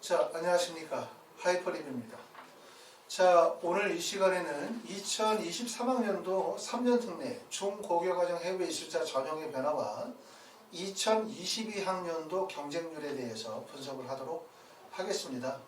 자, 안녕하십니까. 하이퍼립입니다. 자, 오늘 이 시간에는 2023학년도 3년 특례 중고교과정 해외 이수자 전형의 변화와 2022학년도 경쟁률에 대해서 분석을 하도록 하겠습니다.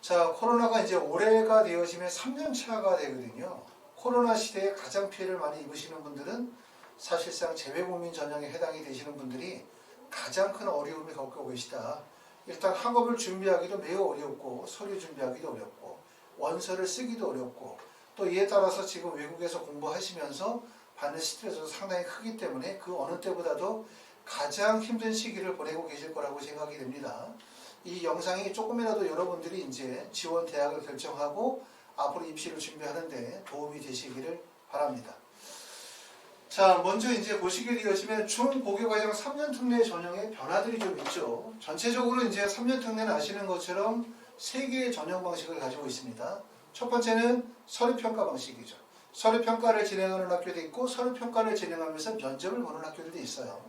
자, 코로나가 이제 올해가 되어지면 3년 차가 되거든요. 코로나 시대에 가장 피해를 많이 입으시는 분들은 사실상 재외국민 전형에 해당이 되시는 분들이 가장 큰 어려움을 겪고 계시다. 일단 학업을 준비하기도 매우 어렵고 서류 준비하기도 어렵고 원서를 쓰기도 어렵고 또 이에 따라서 지금 외국에서 공부하시면서 받는 스트레스도 상당히 크기 때문에 그 어느 때보다도 가장 힘든 시기를 보내고 계실 거라고 생각이 됩니다. 이 영상이 조금이라도 여러분들이 이제 지원 대학을 결정하고 앞으로 입시를 준비하는데 도움이 되시기를 바랍니다. 자, 먼저 이제 보시게 되어지면 중고교과정 3년 특례 전형의 변화들이 좀 있죠. 전체적으로 이제 3년 특례는 아시는 것처럼 3개의 전형 방식을 가지고 있습니다. 첫 번째는 서류평가 방식이죠. 서류평가를 진행하는 학교도 있고 서류평가를 진행하면서 면접을 보는 학교들도 있어요.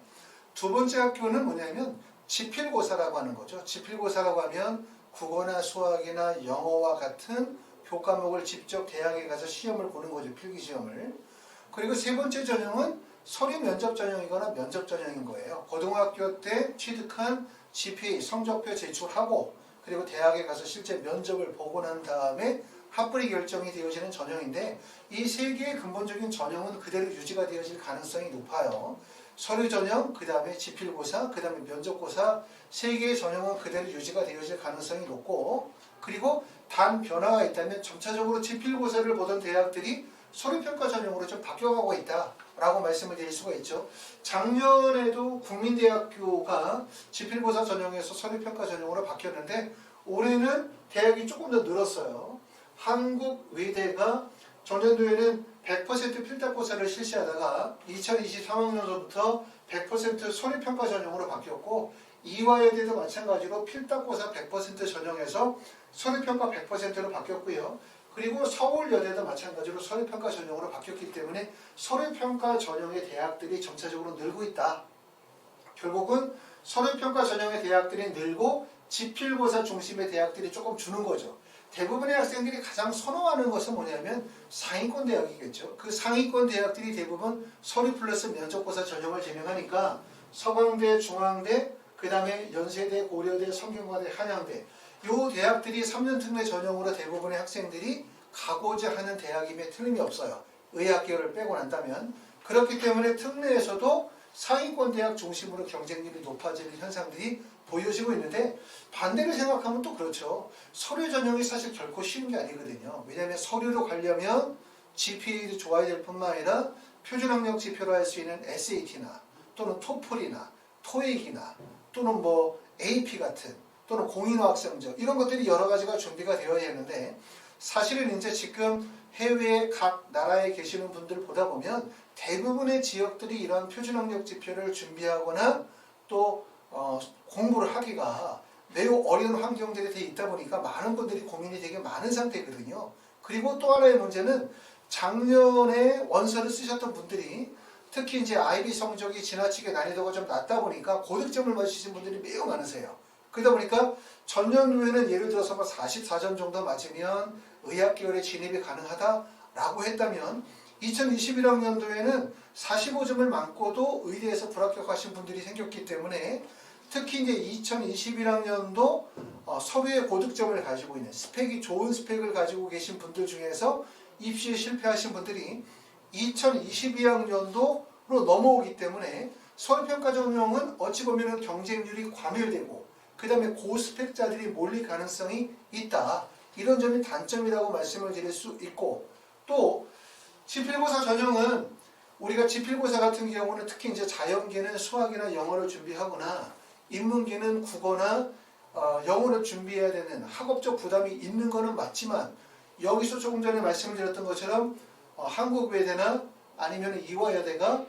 두 번째 학교는 뭐냐면 지필고사라고 하는 거죠. 지필고사라고 하면 국어나 수학이나 영어와 같은 교과목을 직접 대학에 가서 시험을 보는 거죠. 필기시험을. 그리고 세 번째 전형은 서류 면접 전형이거나 면접 전형인 거예요. 고등학교 때 취득한 GPA 성적표 제출하고 그리고 대학에 가서 실제 면접을 보고 난 다음에 학벌이 결정이 되어지는 전형인데 이 세 개의 근본적인 전형은 그대로 유지가 되어질 가능성이 높아요. 서류 전형, 그 다음에 지필고사, 그 다음에 면접고사 세 개의 전형은 그대로 유지가 되어질 가능성이 높고 그리고 단 변화가 있다면 점차적으로 지필고사를 보던 대학들이 서류평가 전형으로 좀 바뀌어가고 있다라고 말씀을 드릴 수가 있죠. 작년에도 국민대학교가 지필고사 전형에서 서류평가 전형으로 바뀌었는데 올해는 대학이 조금 더 늘었어요. 한국외대가 전년도에는 100% 필답고사를 실시하다가 2023학년도부터 100% 서류평가 전형으로 바뀌었고 이화여대도 마찬가지로 필답고사 100% 전형에서 서류평가 100%로 바뀌었고요. 그리고 서울여대도 마찬가지로 서류평가 전형으로 바뀌었기 때문에 서류평가 전형의 대학들이 점차적으로 늘고 있다. 결국은 서류평가 전형의 대학들이 늘고 지필고사 중심의 대학들이 조금 주는 거죠. 대부분의 학생들이 가장 선호하는 것은 뭐냐면 상위권 대학이겠죠. 그 상위권 대학들이 대부분 서류 플러스 면접고사 전형을 진행하니까 서강대, 중앙대, 그 다음에 연세대, 고려대, 성균관대, 한양대 이 대학들이 3년 특례 전형으로 대부분의 학생들이 가고자 하는 대학임에 틀림이 없어요. 의학계열을 빼고 난다면. 그렇기 때문에 특례에서도 상위권 대학 중심으로 경쟁률이 높아지는 현상들이 보여지고 있는데 반대로 생각하면 또 그렇죠. 서류 전형이 사실 결코 쉬운 게 아니거든요. 왜냐하면 서류로 가려면 GPA도 좋아야 될 뿐만 아니라 표준학력 지표로 할 수 있는 SAT나 또는 토플이나 토익이나 또는 뭐 AP 같은 또는 공인어학 성적 이런 것들이 여러 가지가 준비가 되어야 하는데 사실은 이제 지금 해외 각 나라에 계시는 분들 보다 보면 대부분의 지역들이 이런 표준학력 지표를 준비하거나 또 공부를 하기가 매우 어려운 환경들이 돼 있다 보니까 많은 분들이 고민이 되게 많은 상태거든요. 그리고 또 하나의 문제는 작년에 원서를 쓰셨던 분들이 특히 이제 IB 성적이 지나치게 난이도가 좀 낮다 보니까 고득점을 맞으신 분들이 매우 많으세요. 그러다 보니까 전년도에는 예를 들어서 44점 정도 맞으면 의학계열에 진입이 가능하다라고 했다면 2021학년도에는 45점을 맞고도 의대에서 불합격하신 분들이 생겼기 때문에 특히 이제 2021학년도 서류의 고득점을 가지고 있는 스펙이 좋은 스펙을 가지고 계신 분들 중에서 입시에 실패하신 분들이 2022학년도로 넘어오기 때문에 서류평가 전형은 어찌 보면 경쟁률이 과밀되고 그 다음에 고스펙자들이 몰릴 가능성이 있다. 이런 점이 단점이라고 말씀을 드릴 수 있고 또 지필고사 전형은 우리가 지필고사 같은 경우는 특히 이제 자연계는 수학이나 영어를 준비하거나 인문계는 국어나 영어를 준비해야 되는 학업적 부담이 있는 거는 맞지만 여기서 조금 전에 말씀드렸던 것처럼 한국외대나 아니면 이화여대가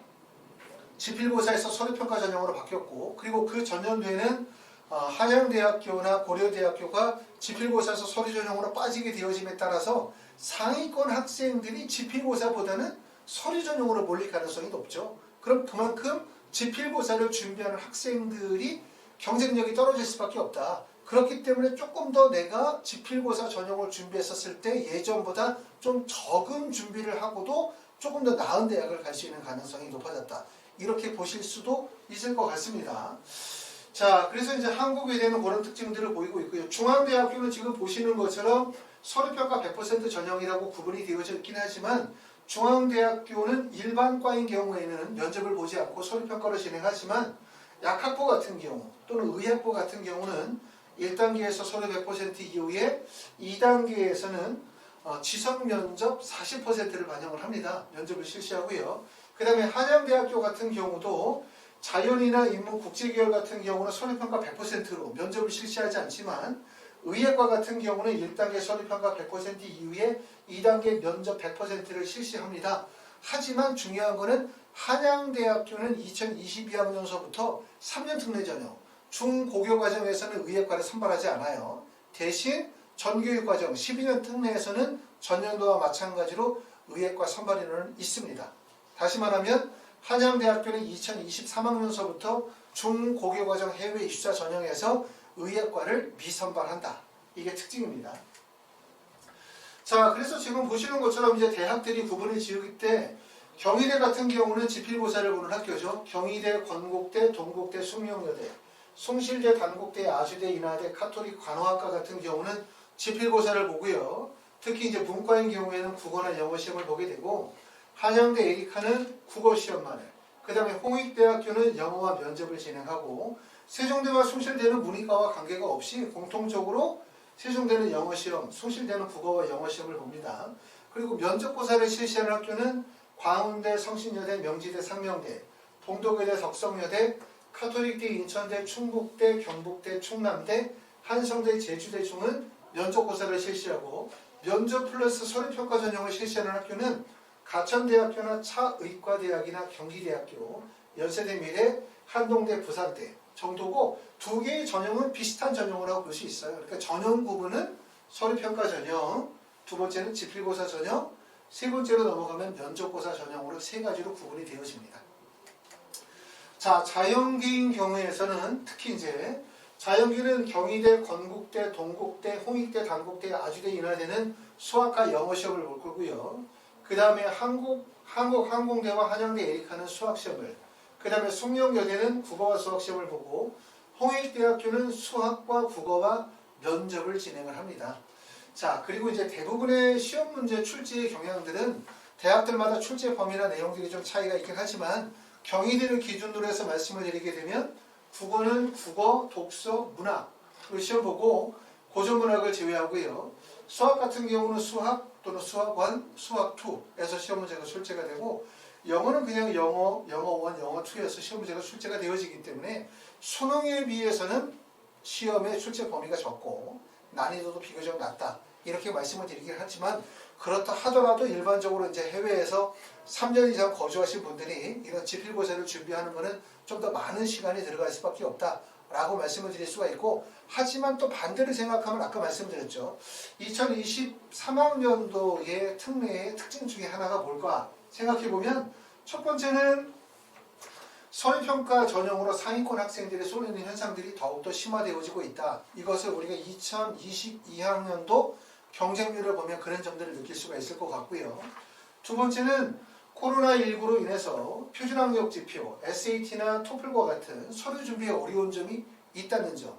지필고사에서 서류평가 전형으로 바뀌었고 그리고 그 전년도에는 한양대학교나 고려대학교가 지필고사에서 서류 전형으로 빠지게 되어짐에 따라서 상위권 학생들이 지필고사보다는 서류 전형으로 몰릴 가능성이 높죠. 그럼 그만큼 지필고사를 준비하는 학생들이 경쟁력이 떨어질 수밖에 없다. 그렇기 때문에 조금 더 내가 지필고사 전형을 준비했었을 때 예전보다 좀 적은 준비를 하고도 조금 더 나은 대학을 갈 수 있는 가능성이 높아졌다. 이렇게 보실 수도 있을 것 같습니다. 자, 그래서 이제 한국외대는 그런 특징들을 보이고 있고요. 중앙대학교는 지금 보시는 것처럼 서류평가 100% 전형이라고 구분이 되어져 있긴 하지만 중앙대학교는 일반과인 경우에는 면접을 보지 않고 서류평가를 진행하지만 약학부 같은 경우 또는 의학부 같은 경우는 1단계에서 서류 100% 이후에 2단계에서는 지성 면접 40%를 반영을 합니다. 면접을 실시하고요. 그 다음에 한양대학교 같은 경우도 자연이나 인문 국제계열 같은 경우는 서류평가 100%로 면접을 실시하지 않지만 의학과 같은 경우는 1단계 서류평가 100% 이후에 2단계 면접 100%를 실시합니다. 하지만 중요한 거는 한양대학교는 2022학년서부터 3년 특례 전형, 중고교 과정에서는 의학과를 선발하지 않아요. 대신 전교육 과정 12년 특례에서는 전년도와 마찬가지로 의학과 선발 인원은 있습니다. 다시 말하면 한양대학교는 2023학년서부터 중고교과정 해외 입사 전형에서 의학과를 미선발한다. 이게 특징입니다. 자, 그래서 지금 보시는 것처럼 이제 대학들이 구분을 지을 때 경희대 같은 경우는 지필고사를 보는 학교죠. 경희대, 건국대, 동국대, 숙명여대, 숭실대, 단국대, 아주대, 인하대, 카톨릭 관호학과 같은 경우는 지필고사를 보고요. 특히 이제 문과인 경우에는 국어나 영어 시험을 보게 되고 한양대 에리카는 국어 시험만을, 그 다음에 홍익대학교는 영어와 면접을 진행하고 세종대와 숭실대는 문이과와 관계가 없이 공통적으로 세종대는 영어 시험, 숭실대는 국어와 영어 시험을 봅니다. 그리고 면접고사를 실시하는 학교는 광운대, 성신여대, 명지대, 상명대, 동덕여대, 덕성여대, 카톨릭대, 인천대, 충북대, 경북대, 충남대, 한성대, 제주대 중은 면접고사를 실시하고 면접 플러스 서류평가 전형을 실시하는 학교는 가천대학교나 차의과대학이나 경기대학교, 연세대 미래, 한동대, 부산대 정도고 두 개의 전형은 비슷한 전형이라고 볼 수 있어요. 그러니까 전형 구분은 서류평가 전형, 두 번째는 지필고사 전형, 세 번째로 넘어가면 면접고사 전형으로 세 가지로 구분이 되어집니다. 자, 자연계인 경우에서는 특히 이제 자연계는 경희대, 건국대, 동국대, 홍익대, 단국대, 아주대, 인하대는 수학과 영어 시험을 볼 거고요. 그 다음에 한국항공대와 한양대 에리카는 수학시험을, 그 다음에 숙명여대는 국어와 수학시험을 보고 홍익대학교는 수학과 국어와 면접을 진행을 합니다. 자, 그리고 이제 대부분의 시험 문제 출제의 경향들은 대학들마다 출제 범위나 내용들이 좀 차이가 있긴 하지만 경희대를 기준으로 해서 말씀을 드리게 되면 국어는 국어, 독서, 문학을 시험 보고 고전문학을 제외하고요. 수학 같은 경우는 수학 또는 수학1, 수학2에서 시험 문제가 출제가 되고 영어는 그냥 영어, 영어1, 영어2에서 시험 문제가 출제가 되어지기 때문에 수능에 비해서는 시험의 출제 범위가 적고 난이도도 비교적 낮다. 이렇게 말씀을 드리긴 하지만 그렇다 하더라도 일반적으로 이제 해외에서 3년 이상 거주하신 분들이 이런 지필고사를 준비하는 것은 좀 더 많은 시간이 들어갈 수밖에 없다라고 말씀을 드릴 수가 있고 하지만 또 반대로 생각하면 아까 말씀드렸죠. 2023학년도의 특례의 특징 중에 하나가 뭘까 생각해보면 첫 번째는 서류평가 전형으로 상위권 학생들이 쏠리는 현상들이 더욱더 심화되어지고 있다. 이것을 우리가 2022학년도 경쟁률을 보면 그런 점들을 느낄 수가 있을 것 같고요. 두 번째는 코로나19로 인해서 표준학력 지표, SAT나 토플과 같은 서류 준비에 어려운 점이 있다는 점.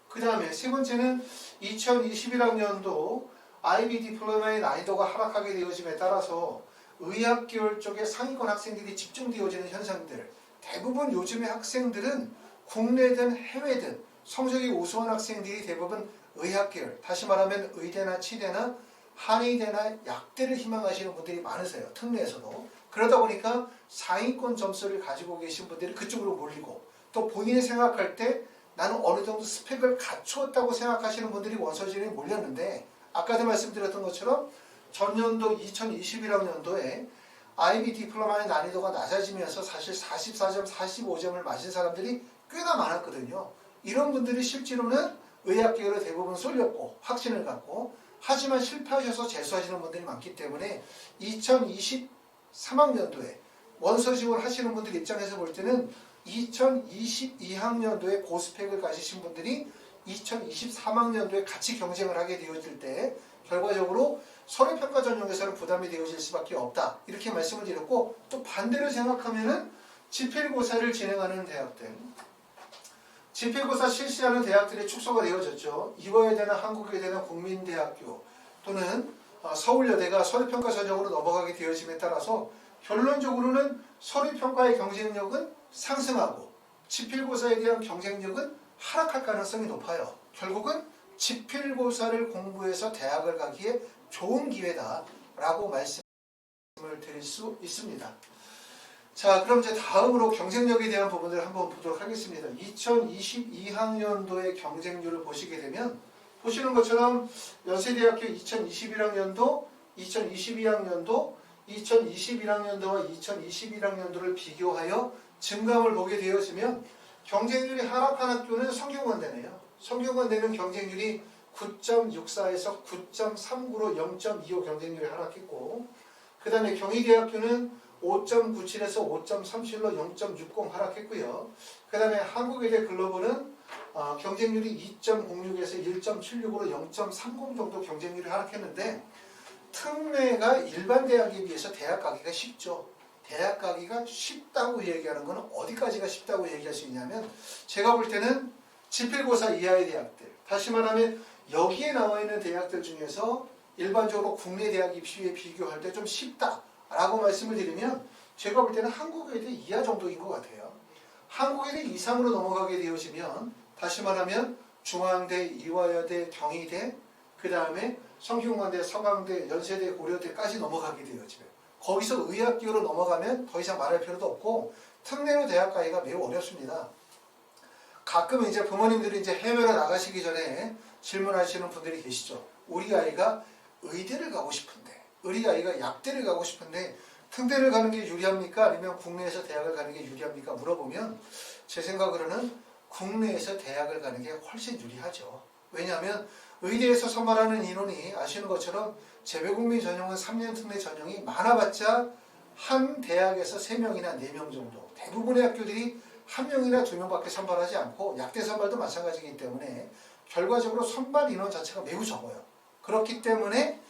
그 다음에 세 번째는 2021학년도 IB 디플로마의 난이도가 하락하게 되어짐에 따라서 의학계열 쪽에 상위권 학생들이 집중되어지는 현상들. 대부분 요즘의 학생들은 국내든 해외든 성적이 우수한 학생들이 대부분 의학계열, 다시 말하면 의대나 치대나 한의대나 약대를 희망하시는 분들이 많으세요. 특례에서도. 그러다 보니까 상위권 점수를 가지고 계신 분들이 그쪽으로 몰리고 또 본인이 생각할 때 나는 어느 정도 스펙을 갖추었다고 생각하시는 분들이 원서진에 몰렸는데 아까도 말씀드렸던 것처럼 전년도 2021학년도에 IB 디플로마의 난이도가 낮아지면서 사실 44점, 45점을 맞은 사람들이 꽤나 많았거든요. 이런 분들이 실제로는 의학계열에 대부분 쏠렸고 확신을 갖고 하지만 실패하셔서 재수하시는 분들이 많기 때문에 2023학년도에 원서 지원하시는 분들 입장에서 볼 때는 2022학년도에 고스펙을 가지신 분들이 2023학년도에 같이 경쟁을 하게 되어질 때 결과적으로 서류평가 전형에서는 부담이 되어질 수밖에 없다. 이렇게 말씀을 드렸고, 또 반대로 생각하면은 지필고사를 진행하는 대학들, 지필고사 실시하는 대학들이 축소가 되어졌죠. 이화여대나 한국여대나 국민대학교 또는 서울여대가 서류평가 전형으로 넘어가게 되어짐에 따라서 결론적으로는 서류평가의 경쟁력은 상승하고 지필고사에 대한 경쟁력은 하락할 가능성이 높아요. 결국은 지필고사를 공부해서 대학을 가기에 좋은 기회다라고 말씀을 드릴 수 있습니다. 자, 그럼 이제 다음으로 경쟁력에 대한 부분을 한번 보도록 하겠습니다. 2022학년도의 경쟁률을 보시게 되면 보시는 것처럼 연세대학교 2021학년도, 2022학년도, 2021학년도와 2021학년도를 비교하여 증감을 보게 되어지면 경쟁률이 하락한 학교는 성균관대네요. 성균관대는 경쟁률이 9.64에서 9.39로 0.25 경쟁률이 하락했고, 그 다음에 경희대학교는 5.97에서 5.37로 0.60 하락했고요. 그 다음에 한국외대 글로벌은 경쟁률이 2.06에서 1.76으로 0.30 정도 경쟁률이 하락했는데, 특례가 일반 대학에 비해서 대학 가기가 쉽죠. 대학 가기가 쉽다고 얘기하는 것은 어디까지가 쉽다고 얘기할 수 있냐면, 제가 볼 때는 지필고사 이하의 대학들, 다시 말하면 여기에 나와 있는 대학들 중에서 일반적으로 국내 대학 입시에 비교할 때 좀 쉽다라고 말씀을 드리면, 제가 볼 때는 한국외대 이하 정도인 것 같아요. 한국외대 이상으로 넘어가게 되어지면, 다시 말하면 중앙대, 이화여대, 경희대, 그 다음에 성균관대, 서강대, 연세대, 고려대까지 넘어가게 되어지면, 거기서 의학기호로 넘어가면 더 이상 말할 필요도 없고 특례로 대학 가기가 매우 어렵습니다. 가끔 이제 부모님들이 이제 해외로 나가시기 전에 질문하시는 분들이 계시죠. 우리 아이가 의대를 가고 싶은데, 우리 아이가 약대를 가고 싶은데 특대를 가는 게 유리합니까? 아니면 국내에서 대학을 가는 게 유리합니까? 물어보면 제 생각으로는 국내에서 대학을 가는 게 훨씬 유리하죠. 왜냐하면 의대에서 선발하는 인원이 아시는 것처럼 재외국민 전형은 3년 특례 전형이 많아봤자 한 대학에서 3명이나 4명 정도, 대부분의 학교들이 1명이나 2명밖에 선발하지 않고 약대 선발도 마찬가지이기 때문에 결과적으로 선발 인원 자체가 매우 적어요. 그렇기 때문에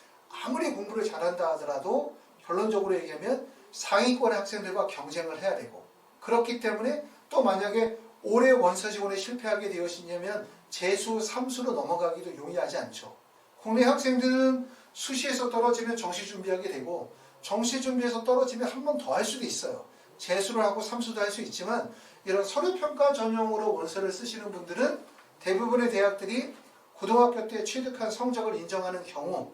아무리 공부를 잘한다 하더라도 결론적으로 얘기하면 상위권의 학생들과 경쟁을 해야 되고, 그렇기 때문에 또 만약에 올해 원서 지원에 실패하게 되었냐면 재수 3수로 넘어가기도 용이하지 않죠. 국내 학생들은 수시에서 떨어지면 정시 준비하게 되고, 정시 준비에서 떨어지면 한 번 더 할 수도 있어요. 재수를 하고 3수도 할 수 있지만, 이런 서류평가 전형으로 원서를 쓰시는 분들은 대부분의 대학들이 고등학교 때 취득한 성적을 인정하는 경우,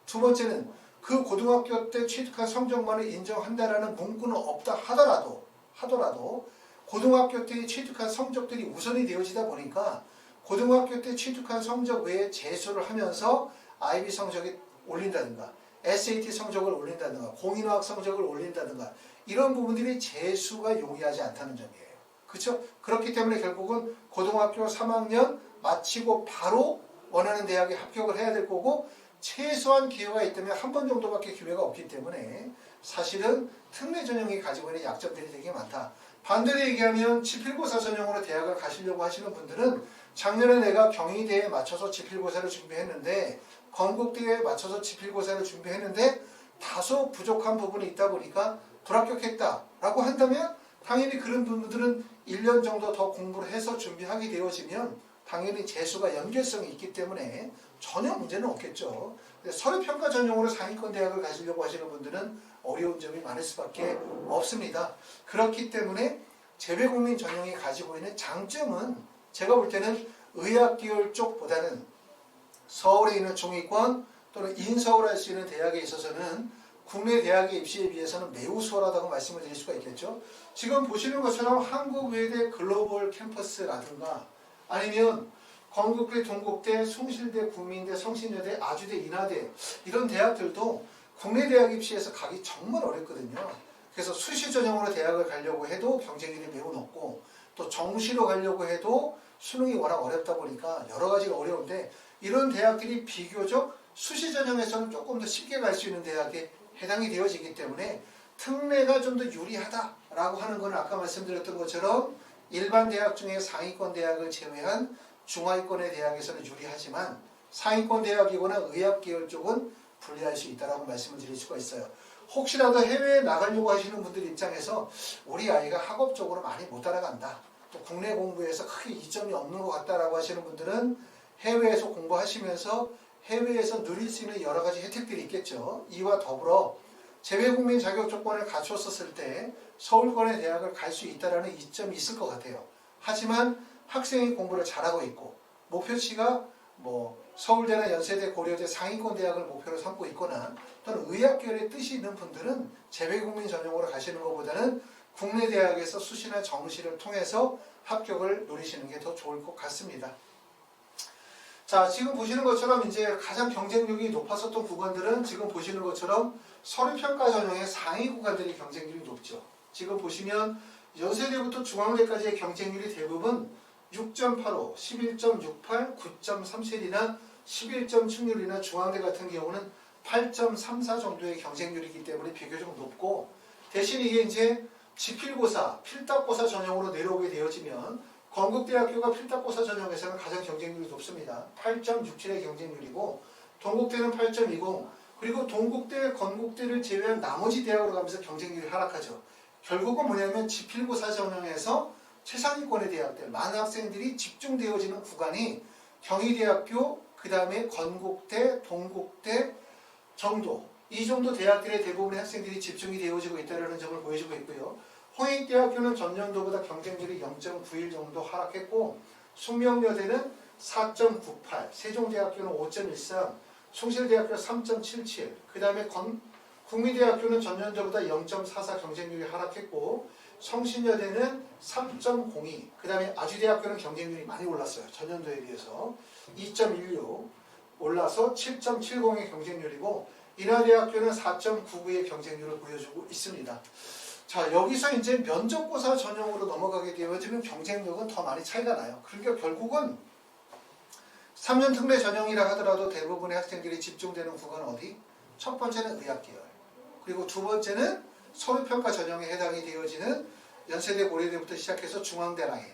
두 번째는 그 고등학교 때 취득한 성적만을 인정한다라는 문구는 없다 하더라도 고등학교 때 취득한 성적들이 우선이 되어지다 보니까 고등학교 때 취득한 성적 외에 재수를 하면서 IB 성적이 올린다든가 SAT 성적을 올린다든가 공인화학 성적을 올린다든가 이런 부분들이 재수가 용이하지 않다는 점이에요. 그렇죠? 그렇기 때문에 결국은 고등학교 3학년 마치고 바로 원하는 대학에 합격을 해야 될 거고, 최소한 기회가 있다면 한 번 정도밖에 기회가 없기 때문에 사실은 특례 전형이 가지고 있는 약점들이 되게 많다. 반대로 얘기하면 지필고사 전형으로 대학을 가시려고 하시는 분들은 작년에 내가 경희대에 맞춰서 지필고사를 준비했는데, 건국대에 맞춰서 지필고사를 준비했는데 다소 부족한 부분이 있다 보니까 불합격했다라고 한다면 당연히 그런 분들은 1년 정도 더 공부를 해서 준비하게 되어지면 당연히 재수가 연결성이 있기 때문에 전혀 문제는 없겠죠. 서류평가 전형으로 상위권 대학을 가시려고 하시는 분들은 어려운 점이 많을 수밖에 없습니다. 그렇기 때문에 재외국민 전형이 가지고 있는 장점은 제가 볼 때는 의학계열 쪽보다는 서울에 있는 중위권 또는 인서울 할 수 있는 대학에 있어서는 국내 대학의 입시에 비해서는 매우 수월하다고 말씀을 드릴 수가 있겠죠. 지금 보시는 것처럼 한국외대 글로벌 캠퍼스라든가 아니면 건국대, 동국대, 숭실대, 국민대, 성신여대, 아주대, 인하대 이런 대학들도 국내 대학 입시에서 가기 정말 어렵거든요. 그래서 수시 전형으로 대학을 가려고 해도 경쟁률이 매우 높고, 또 정시로 가려고 해도 수능이 워낙 어렵다 보니까 여러 가지가 어려운데, 이런 대학들이 비교적 수시 전형에서는 조금 더 쉽게 갈 수 있는 대학에 해당이 되어지기 때문에 특례가 좀 더 유리하다라고 하는 건 아까 말씀드렸던 것처럼 일반 대학 중에 상위권 대학을 제외한 중하위권의 대학에서는 유리하지만 상위권 대학이거나 의학 계열 쪽은 불리할 수 있다라고 말씀을 드릴 수가 있어요. 혹시라도 해외에 나가려고 하시는 분들 입장에서 우리 아이가 학업적으로 많이 못 따라간다, 또 국내 공부에서 크게 이점이 없는 것 같다라고 하시는 분들은 해외에서 공부하시면서 해외에서 누릴 수 있는 여러 가지 혜택들이 있겠죠. 이와 더불어 재외국민 자격 조건을 갖췄었을 때 서울권의 대학을 갈 수 있다는 이점이 있을 것 같아요. 하지만 학생이 공부를 잘하고 있고 목표치가 서울대나 연세대, 고려대 상위권 대학을 목표로 삼고 있거나 또는 의학계열의 뜻이 있는 분들은 재외국민 전형으로 가시는 것보다는 국내 대학에서 수시나 정시를 통해서 합격을 노리시는 게 더 좋을 것 같습니다. 자, 지금 보시는 것처럼 이제 가장 경쟁력이 높았었던 구간들은 지금 보시는 것처럼 서류평가 전형의 상위 구간들이 경쟁률이 높죠. 지금 보시면 연세대부터 중앙대까지의 경쟁률이 대부분 6.85, 11.68, 9.37이나 11.76이나 중앙대 같은 경우는 8.34 정도의 경쟁률이기 때문에 비교적 높고, 대신 이게 이제 지필고사, 필답고사 전형으로 내려오게 되어지면 건국대학교가 필답고사 전형에서는 가장 경쟁률이 높습니다. 8.67의 경쟁률이고 동국대는 8.20, 그리고 동국대, 건국대를 제외한 나머지 대학으로 가면서 경쟁률이 하락하죠. 결국은 뭐냐면 지필고사 전형에서 최상위권의 대학들, 많은 학생들이 집중되어지는 구간이 경희대학교, 그 다음에 건국대, 동국대 정도, 이 정도 대학들의 대부분의 학생들이 집중이 되어지고 있다는 점을 보여주고 있고요. 홍익대학교는 전년도보다 경쟁률이 0.91 정도 하락했고, 숙명여대는 4.98, 세종대학교는 5.13, 숭실대학교 3.77, 그 다음에 국민대학교는 전년도보다 0.44 경쟁률이 하락했고, 성신여대는 3.02, 그 다음에 아주대학교는 경쟁률이 많이 올랐어요. 전년도에 비해서 2.16 올라서 7.70의 경쟁률이고, 인하대학교는 4.99의 경쟁률을 보여주고 있습니다. 자, 여기서 이제 면접고사 전형으로 넘어가게 되어지면 경쟁력은 더 많이 차이가 나요. 그러니까 결국은 3년 특례 전형이라 하더라도 대부분의 학생들이 집중되는 구간은 어디? 첫 번째는 의학계열, 그리고 두 번째는 서류평가 전형에 해당이 되어지는 연세대, 고려대부터 시작해서 중앙대 라인,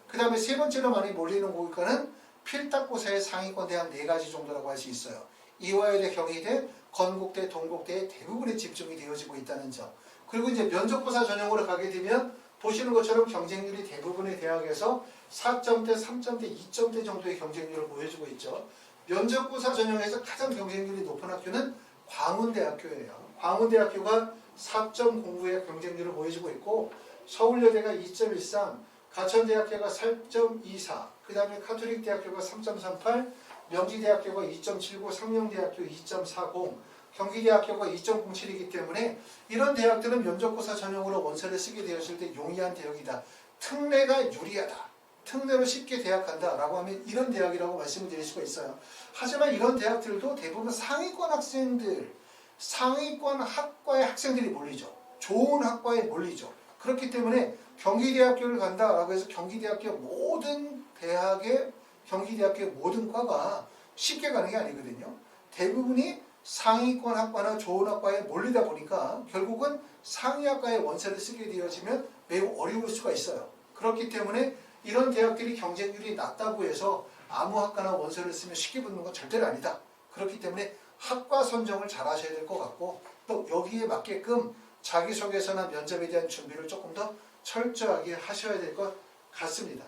그 다음에 세 번째로 많이 몰리는 고가는 필답고사의 상위권 대학 4가지 정도라고 할 수 있어요. 이화여대, 경희대, 건국대, 동국대에 대부분이 집중이 되어지고 있다는 점. 그리고 이제 면접고사 전형으로 가게 되면 보시는 것처럼 경쟁률이 대부분의 대학에서 4점대, 3점대, 2점대 정도의 경쟁률을 보여주고 있죠. 면접고사 전형에서 가장 경쟁률이 높은 학교는 광운대학교예요. 광운대학교가 4.09의 경쟁률을 보여주고 있고, 서울여대가 2.13, 가천대학교가 4.24, 그 다음에 카톨릭대학교가 3.38, 명지대학교가 2.79, 상명대학교 2.40, 경기대학교가 2.07이기 때문에 이런 대학들은 면접고사 전형으로 원서를 쓰게 되었을 때 용이한 대학이다. 특례가 유리하다. 특례로 쉽게 대학 간다라고 하면 이런 대학이라고 말씀을 드릴 수가 있어요. 하지만 이런 대학들도 대부분 상위권 학생들, 상위권 학과의 학생들이 몰리죠. 좋은 학과에 몰리죠. 그렇기 때문에 경기대학교를 간다라고 해서 경기대학교 모든 대학의 경기대학교의 모든 과가 쉽게 가는 게 아니거든요. 대부분이 상위권 학과나 좋은 학과에 몰리다 보니까 결국은 상위 학과에 원서를 쓰게 되어지면 매우 어려울 수가 있어요. 그렇기 때문에 이런 대학들이 경쟁률이 낮다고 해서 아무 학과나 원서를 쓰면 쉽게 붙는 건 절대로 아니다. 그렇기 때문에 학과 선정을 잘 하셔야 될 것 같고, 또 여기에 맞게끔 자기소개서나 면접에 대한 준비를 조금 더 철저하게 하셔야 될 것 같습니다.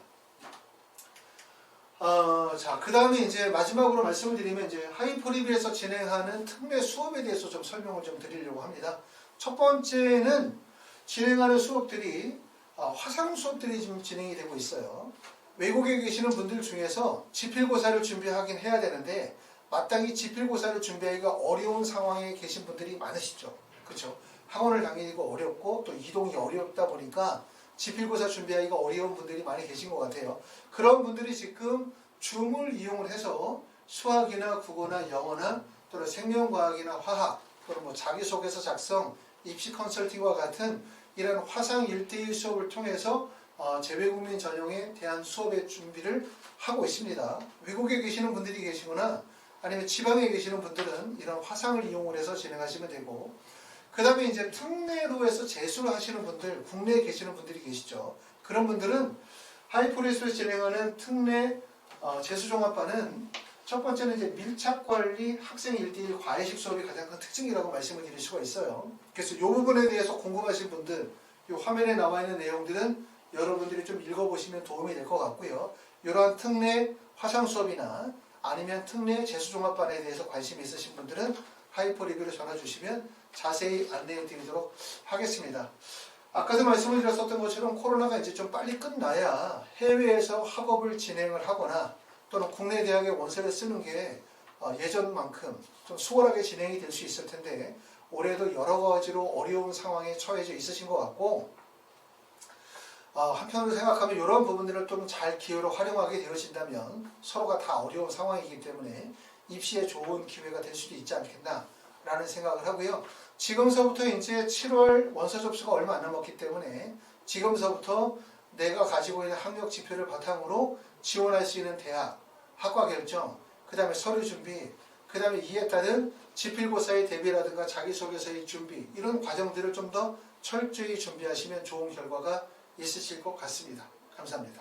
자, 그 다음에 이제 마지막으로 말씀을 드리면 이제 하이프리비에서 진행하는 특례 수업에 대해서 좀 설명을 좀 드리려고 합니다. 첫 번째는 진행하는 수업들이 화상 수업들이 지금 진행이 되고 있어요. 외국에 계시는 분들 중에서 지필고사를 준비하긴 해야 되는데 마땅히 지필고사를 준비하기가 어려운 상황에 계신 분들이 많으시죠. 그렇죠? 학원을 다니기가 어렵고 또 이동이 어렵다 보니까 지필고사 준비하기가 어려운 분들이 많이 계신 것 같아요. 그런 분들이 지금 줌을 이용을 해서 수학이나 국어나 영어나 또는 생명과학이나 화학 또는 뭐 자기소개서 작성, 입시 컨설팅과 같은 이런 화상 1대1 수업을 통해서 재외국민 전형에 대한 수업의 준비를 하고 있습니다. 외국에 계시는 분들이 계시거나 아니면 지방에 계시는 분들은 이런 화상을 이용을 해서 진행하시면 되고, 그 다음에 이제 특례로 해서 재수를 하시는 분들, 국내에 계시는 분들이 계시죠. 그런 분들은 하이프리에서 진행하는 특례 재수종합반은 첫 번째는 이제 밀착관리 학생 1대1 과외식 수업이 가장 큰 특징이라고 말씀을 드릴 수가 있어요. 그래서 이 부분에 대해서 궁금하신 분들, 이 화면에 나와 있는 내용들은 여러분들이 좀 읽어보시면 도움이 될 것 같고요. 이러한 특례 화상 수업이나 아니면 특례 재수종합반에 대해서 관심이 있으신 분들은 하이퍼리뷰로 전화 주시면 자세히 안내해 드리도록 하겠습니다. 아까도 말씀을 드렸었던 것처럼 코로나가 이제 좀 빨리 끝나야 해외에서 학업을 진행을 하거나 또는 국내 대학의 원서를 쓰는 게 예전만큼 좀 수월하게 진행이 될 수 있을 텐데 올해도 여러 가지로 어려운 상황에 처해져 있으신 것 같고 한편으로 생각하면 이런 부분들을 좀 잘 기회로 활용하게 되어진다면 서로가 다 어려운 상황이기 때문에 입시에 좋은 기회가 될 수도 있지 않겠나라는 생각을 하고요. 지금서부터 이제 7월 원서 접수가 얼마 안 남았기 때문에 지금서부터 내가 가지고 있는 학력 지표를 바탕으로 지원할 수 있는 대학, 학과 결정, 그 다음에 서류 준비, 그 다음에 이에 따른 지필고사의 대비라든가 자기소개서의 준비 이런 과정들을 좀 더 철저히 준비하시면 좋은 결과가 있으실 것 같습니다. 감사합니다.